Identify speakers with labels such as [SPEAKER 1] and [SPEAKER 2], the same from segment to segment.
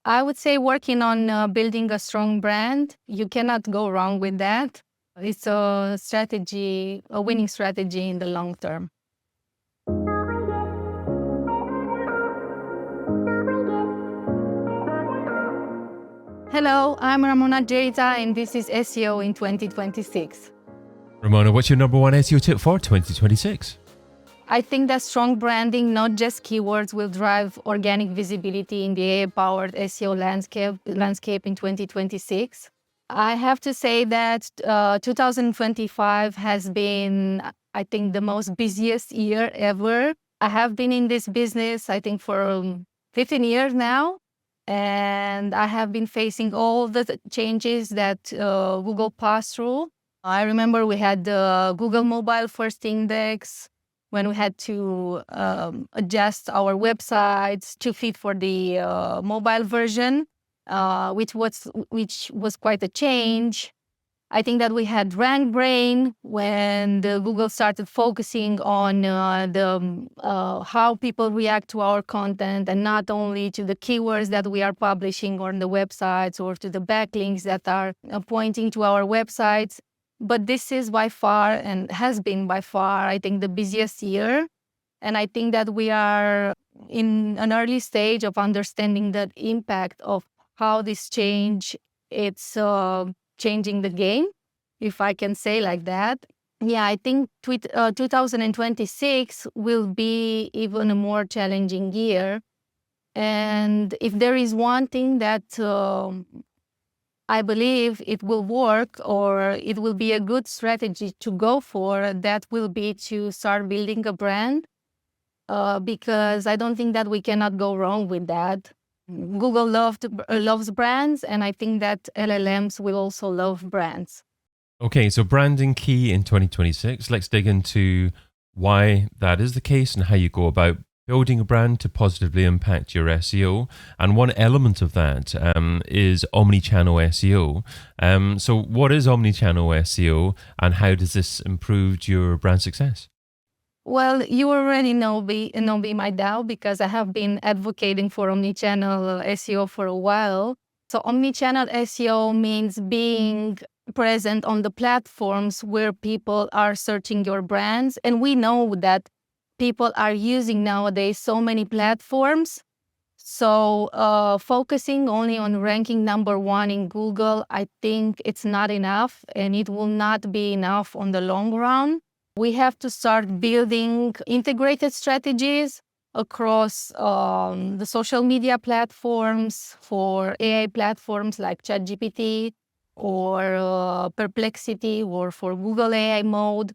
[SPEAKER 1] I would say working on building a strong brand. You cannot go wrong with that. It's a strategy, a winning strategy in the long term. Hello, I'm Ramona Joita, and this is SEO in 2026.
[SPEAKER 2] Ramona, what's your number one SEO tip for 2026?
[SPEAKER 1] I think that strong branding, not just keywords, will drive organic visibility in the AI-powered SEO landscape in 2026. I have to say that 2025 has been, I think, the most busiest year ever. I have been in this business, I think, for 15 years now, and I have been facing all the changes that Google passed through. I remember we had the Google Mobile First Index, when we had to adjust our websites to fit for the mobile version, which was quite a change. I think that we had Rank Brain when the Google started focusing on how people react to our content, and not only to the keywords that we are publishing on the websites or to the backlinks that are pointing to our websites. But this is by far, and has been by far, I think, the busiest year. And I think that we are in an early stage of understanding the impact of how this change, it's changing the game, if I can say like that. Yeah, I think 2026 will be even a more challenging year. And if there is one thing that I believe it will work, or it will be a good strategy to go for, that will be to start building a brand, because I don't think that we cannot go wrong with that. Google loves brands, and I think that LLMs will also love brands.
[SPEAKER 2] Okay, so branding key in 2026. Let's dig into why that is the case and how you go about building a brand to positively impact your SEO. And one element of that is omnichannel SEO. So what is omnichannel SEO, and how does this improve your brand success?
[SPEAKER 1] Well, you already know me by now, because I have been advocating for omnichannel SEO for a while. So omnichannel SEO means being present on the platforms where people are searching your brands. And we know that people are using nowadays so many platforms. So focusing only on ranking number one in Google, I think it's not enough, and it will not be enough on the long run. We have to start building integrated strategies across the social media platforms, for AI platforms like ChatGPT or Perplexity, or for Google AI Mode.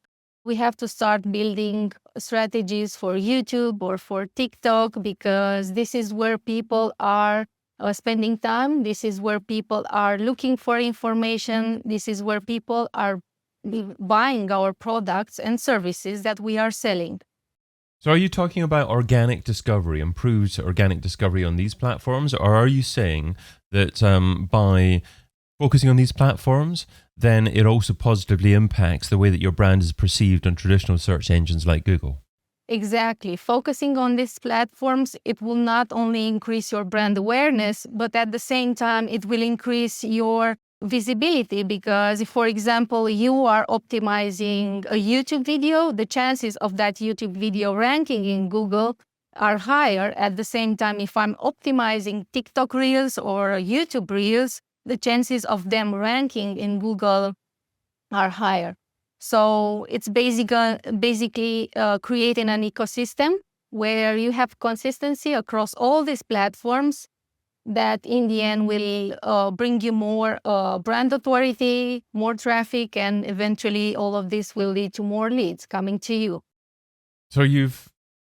[SPEAKER 1] We have to start building strategies for YouTube or for TikTok, because this is where people are spending time. This is where people are looking for information. This is where people are buying our products and services that we are selling.
[SPEAKER 2] So are you talking about organic discovery, improved organic discovery on these platforms? Or are you saying that by focusing on these platforms, then it also positively impacts the way that your brand is perceived on traditional search engines like Google?
[SPEAKER 1] Exactly. Focusing on these platforms, it will not only increase your brand awareness, but at the same time, it will increase your visibility, because if, for example, you are optimizing a YouTube video, the chances of that YouTube video ranking in Google are higher. At the same time, if I'm optimizing TikTok Reels or YouTube Reels, the chances of them ranking in Google are higher. So it's basically creating an ecosystem where you have consistency across all these platforms, that in the end will bring you more brand authority, more traffic, and eventually all of this will lead to more leads coming to you.
[SPEAKER 2] So you've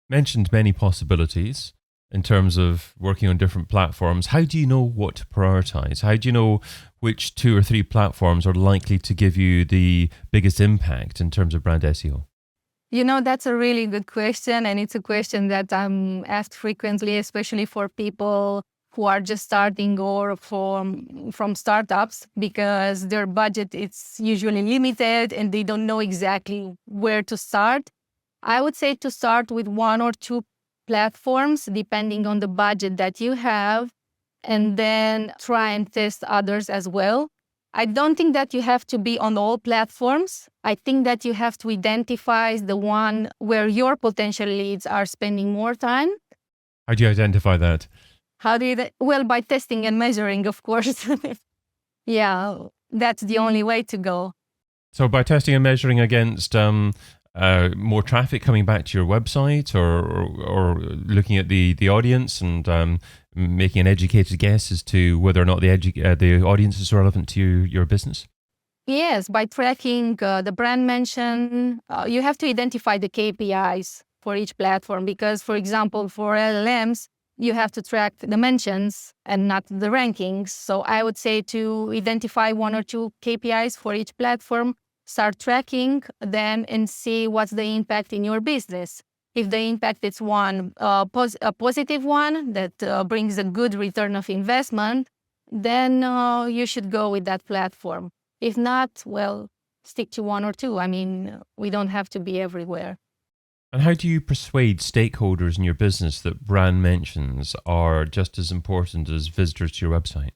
[SPEAKER 2] mentioned many possibilities in terms of working on different platforms. How do you know what to prioritize? How do you know which 2 or 3 platforms are likely to give you the biggest impact in terms of brand SEO?
[SPEAKER 1] You know, that's a really good question, and it's a question that I'm asked frequently, especially for people who are just starting, or from startups, because their budget is usually limited and they don't know exactly where to start. I would say to start with 1 or 2 platforms, depending on the budget that you have. and then try and test others as well. I don't think that you have to be on all platforms. I think that you have to identify the one where your potential leads are spending more time.
[SPEAKER 2] How do you identify that?
[SPEAKER 1] Well, by testing and measuring, of course. Yeah, that's the only way to go.
[SPEAKER 2] So by testing and measuring against more traffic coming back to your website, or looking at the audience and making an educated guess as to whether or not the audience is relevant to your business?
[SPEAKER 1] Yes, by tracking the brand mention, you have to identify the KPIs for each platform because, for example, for LLMs, you have to track the mentions and not the rankings. So I would say to identify 1 or 2 KPIs for each platform, start tracking them and see what's the impact in your business. If the impact is a positive one that brings a good return of investment, then you should go with that platform. If not, well, stick to 1 or 2. I mean, we don't have to be everywhere.
[SPEAKER 2] And how do you persuade stakeholders in your business that brand mentions are just as important as visitors to your website?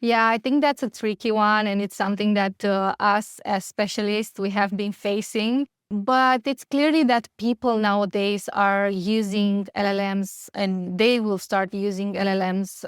[SPEAKER 1] Yeah, I think that's a tricky one, and it's something that us as specialists, we have been facing. But it's clearly that people nowadays are using LLMs, and they will start using LLMs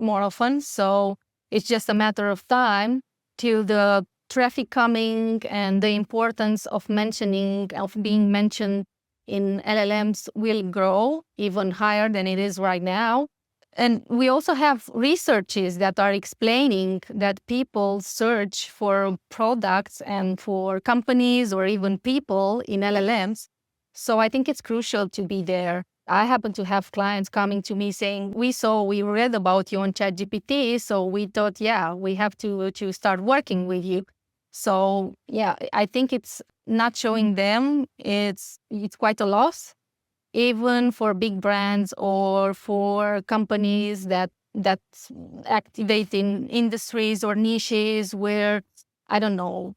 [SPEAKER 1] more often. So it's just a matter of time till the traffic coming and the importance of being mentioned in LLMs will grow even higher than it is right now. And we also have researches that are explaining that people search for products and for companies or even people in LLMs. So I think it's crucial to be there. I happen to have clients coming to me saying, we read about you on ChatGPT, so we thought, yeah, we have to start working with you. So yeah, I think it's not showing them, it's quite a loss, even for big brands or for companies that activate in industries or niches where, I don't know,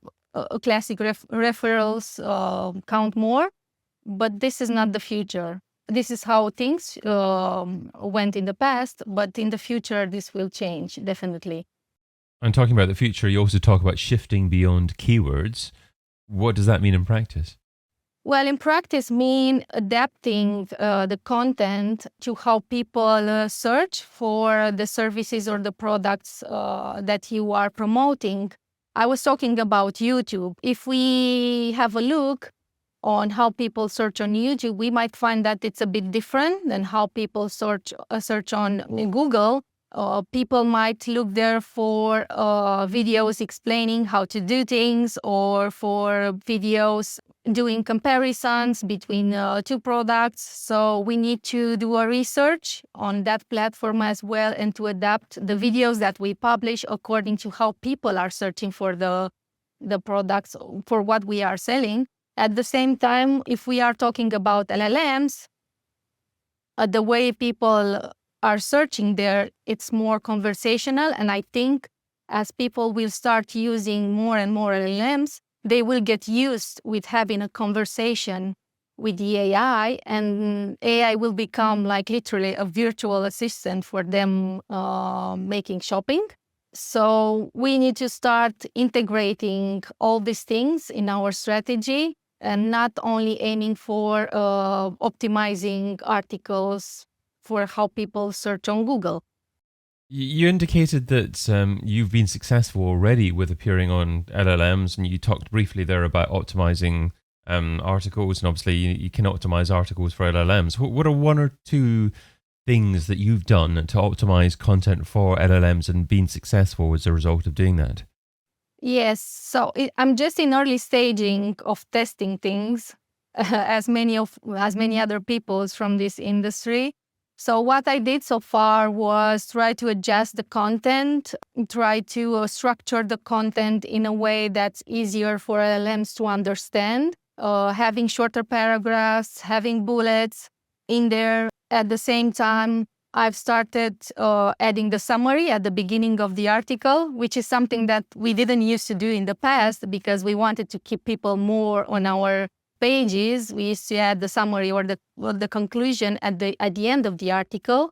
[SPEAKER 1] classic referrals count more. But this is not the future. This is how things went in the past, but in the future, this will change, definitely.
[SPEAKER 2] And talking about the future, you also talk about shifting beyond keywords. What does that mean in practice?
[SPEAKER 1] Well, in practice, mean adapting the content to how people search for the services or the products that you are promoting. I was talking about YouTube. If we have a look on how people search on YouTube, we might find that it's a bit different than how people search on Google. People might look there for videos explaining how to do things, or for videos doing comparisons between 2 products. So we need to do a research on that platform as well, and to adapt the videos that we publish according to how people are searching for the products for what we are selling. At the same time, if we are talking about LLMs, the way people are searching there, it's more conversational. And I think as people will start using more and more LLMs, they will get used with having a conversation with the AI, and AI will become like literally a virtual assistant for them making shopping. So we need to start integrating all these things in our strategy, and not only aiming for optimizing articles for how people search on Google.
[SPEAKER 2] You indicated that you've been successful already with appearing on LLMs, and you talked briefly there about optimizing articles, and obviously you can optimize articles for LLMs. What are 1 or 2 things that you've done to optimize content for LLMs and been successful as a result of doing that?
[SPEAKER 1] Yes, so I'm just in early staging of testing things, as many other people from this industry. So what I did so far was try to adjust the content, try to structure the content in a way that's easier for LLMs to understand, having shorter paragraphs, having bullets in there. At the same time, I've started adding the summary at the beginning of the article, which is something that we didn't used to do in the past because we wanted to keep people more on our pages. We used to add the summary or the conclusion at the end of the article.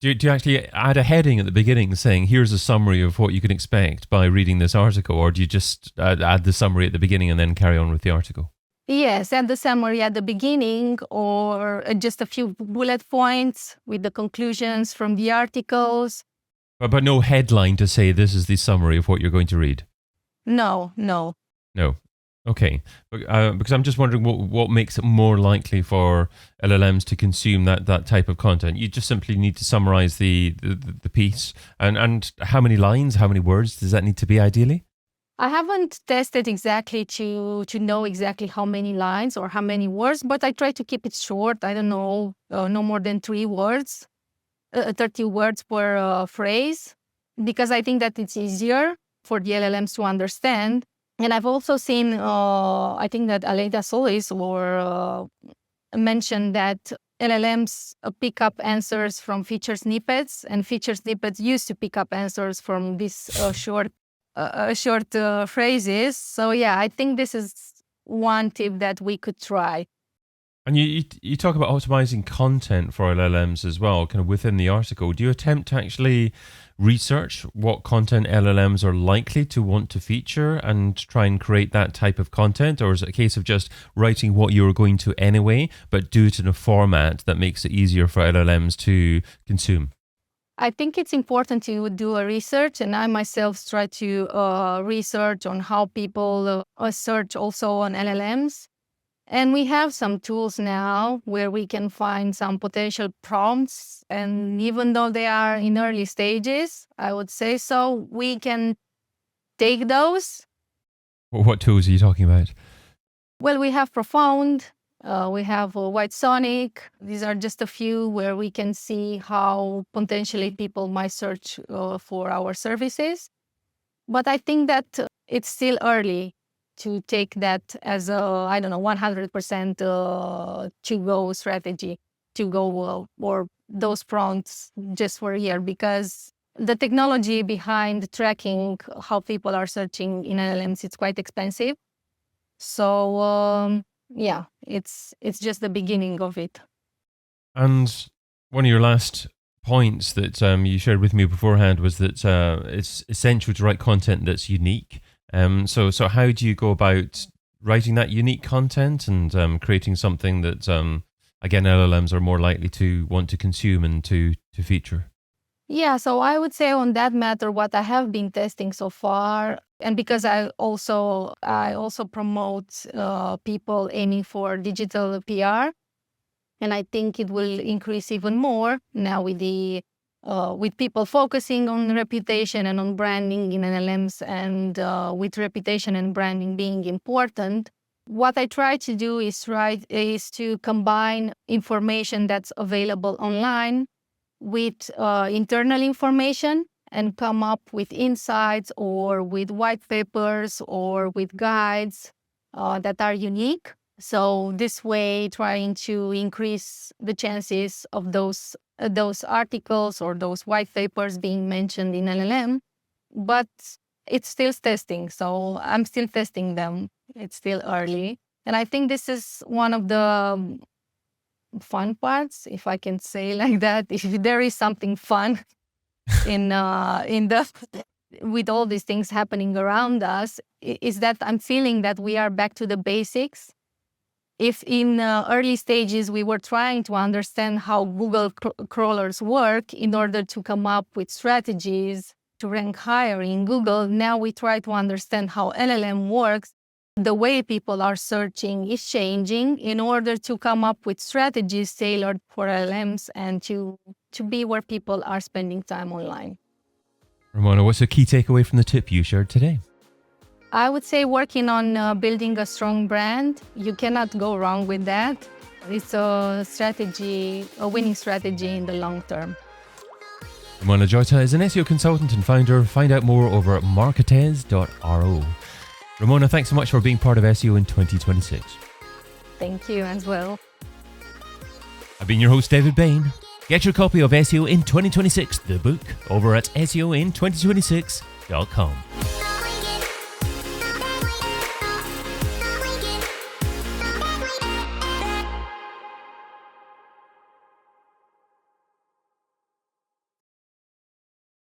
[SPEAKER 2] Do you actually add a heading at the beginning saying, here's a summary of what you can expect by reading this article? Or do you just add the summary at the beginning and then carry on with the article?
[SPEAKER 1] Yes, and the summary at the beginning, or just a few bullet points with the conclusions from the articles.
[SPEAKER 2] But no headline to say this is the summary of what you're going to read?
[SPEAKER 1] No.
[SPEAKER 2] No. Okay. Because I'm just wondering what makes it more likely for LLMs to consume that type of content. You just simply need to summarize the piece. And how many lines, how many words does that need to be ideally?
[SPEAKER 1] I haven't tested exactly to know exactly how many lines or how many words, but I try to keep it short. I don't know, no more than 3 words, 30 words per phrase, because I think that it's easier for the LLMs to understand. And I've also seen, I think that Aleida Solis mentioned that LLMs pick up answers from feature snippets, and feature snippets used to pick up answers from these short phrases. So yeah, I think this is one tip that we could try.
[SPEAKER 2] And you talk about optimizing content for LLMs as well, kind of within the article. Do you attempt to actually research what content LLMs are likely to want to feature and try and create that type of content? Or is it a case of just writing what you're going to anyway, but do it in a format that makes it easier for LLMs to consume?
[SPEAKER 1] I think it's important to do a research, and I myself try to research on how people search also on LLMs. And we have some tools now where we can find some potential prompts. And even though they are in early stages, I would say so, we can take those.
[SPEAKER 2] What tools are you talking about?
[SPEAKER 1] Well, we have Profound, we have White Sonic. These are just a few where we can see how potentially people might search for our services. But I think that it's still early to take that as a, 100% to-go strategy, to go or those prompts just for a year, because the technology behind tracking how people are searching in LLMs, it's quite expensive. So yeah, it's just the beginning of it.
[SPEAKER 2] And one of your last points that you shared with me beforehand was that it's essential to write content that's unique. So how do you go about writing that unique content and creating something that, again, LLMs are more likely to want to consume and to feature?
[SPEAKER 1] Yeah, so I would say on that matter, what I have been testing so far, and because I also promote people aiming for digital PR, and I think it will increase even more now with the with people focusing on reputation and on branding in LLMs, and with reputation and branding being important. What I try to do is to combine information that's available online with internal information and come up with insights or with white papers or with guides that are unique. So this way, trying to increase the chances of those articles or those white papers being mentioned in LLM, but it's still testing. So I'm still testing them. It's still early. And I think this is one of the fun parts, if I can say like that. If there is something fun in the with all these things happening around us, is that I'm feeling that we are back to the basics. If in early stages we were trying to understand how Google crawlers work in order to come up with strategies to rank higher in Google, now we try to understand how LLM works. The way people are searching is changing in order to come up with strategies tailored for LLMs and to be where people are spending time online.
[SPEAKER 2] Ramona, what's a key takeaway from the tip you shared today?
[SPEAKER 1] I would say working on building a strong brand. You cannot go wrong with that. It's a winning strategy in the long term.
[SPEAKER 2] Ramona Joita is an SEO consultant and founder. Find out more over at marketez.ro. Ramona, thanks so much for being part of SEO in 2026.
[SPEAKER 1] Thank you as well.
[SPEAKER 2] I've been your host, David Bain. Get your copy of SEO in 2026, the book, over at SEOin2026.com.